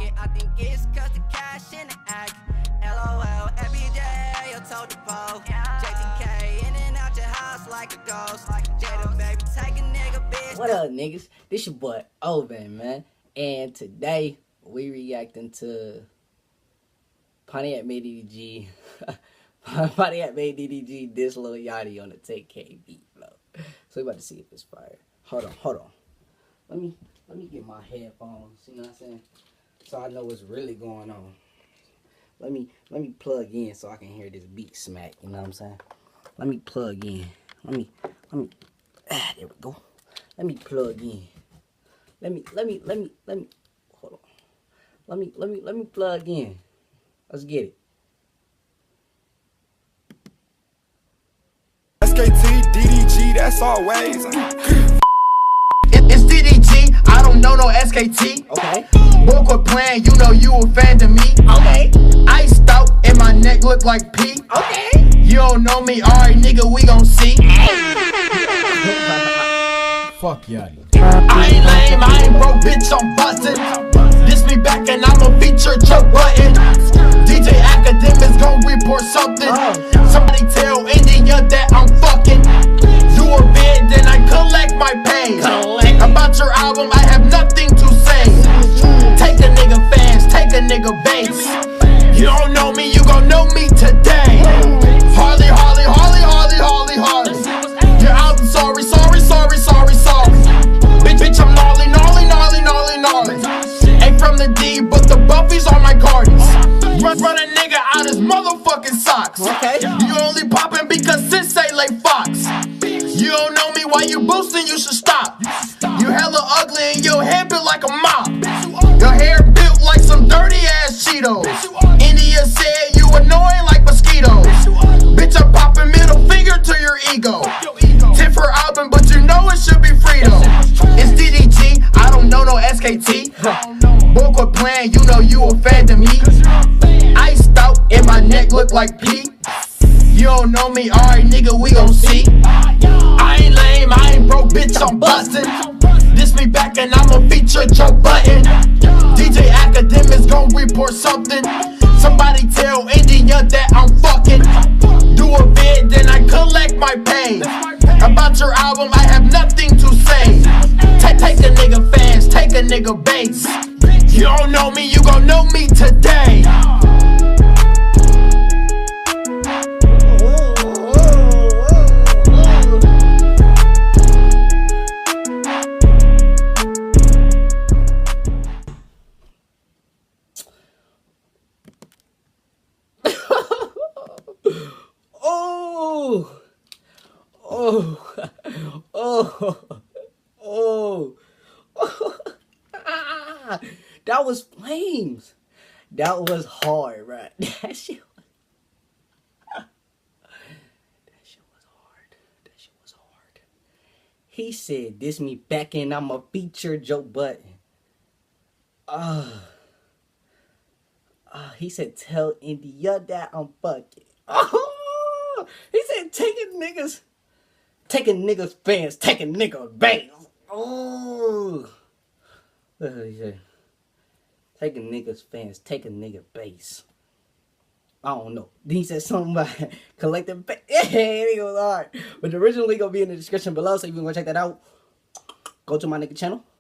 pocket. I think it's cause the cash in the act. LOL, every day you told the pole. JTK in and out your house like a ghost. Jada baby, take a nigga bitch. What up, niggas? This your boy Obaye, man. And today we reacting to PontiacMadeDDG. PontiacMadeDDG diss Lil Yatchy on the 10K beat, bro. So we about to see if it's fire. Hold on. Let me get my headphones. You know what I'm saying? So I know what's really going on. Let me plug in so I can hear this beat smack. You know what I'm saying? Let me plug in. Let me. There we go. Let me plug in. Let me. Hold on. Let me plug in. Let's get it. SKT, DDG, that's always. It's DDG, I don't know no SKT. Okay. Boy, quit playing, you know you a fan to me. Okay. Iced out and my neck look like P. Okay. You don't know me, alright nigga, we gon' see. Fuck Yachty. I ain't lame, I ain't broke, bitch, I'm bustin'. This me back and I'ma feature Joe Button. DJ Academics gon' report something. Somebody tell India that I'm fucking. Do a bid, then I collect my pay. About your album, I have nothing to say. Take a nigga fast, take a nigga base. You don't know me, you gon' know me today. Harley. Your album, sorry. Bitch, I'm gnarly. Ain't from the D, but the buffies are my cardies. Run a nigga out his motherfucking socks. Okay. You only poppin' because sis say lay Fox. You don't know me, why you boosting, you should stop. You hella ugly and your hair built like a mop. Your hair built like some dirty ass Cheetos. India said you annoying like mosquitoes. Bitch, I'm popping middle finger to your ego. Tip for album, but you know it should be Frito. It's DDG, I don't know no SKT. Boy, quit playing, you know you a fan to me. Iced out and my neck look like P. You don't know me, alright nigga, we gon' see. I ain't lame, I ain't broke, bitch, I'm bustin'. This me back and I'ma feature Joe Button. DJ Academics gon' report something. Somebody tell India that I'm fucking. Do a bid, then I collect my pay. About your album, I have nothing to say. Take a nigga fast, take a nigga base. You don't know me, you gon' know me today. That was flames. That was hard, right? That shit was hard. He said, "This me back and I'ma feature Joe Button." He said, "Tell India that I'm fucking." He said, taking niggas fans, taking nigga base. Oh, what did he say? Taking niggas fans, taking nigga base. I don't know. Then he said something about collecting base. Yeah, it was hard. But the original link will be in the description below, so if you want to check that out, go to my nigga channel.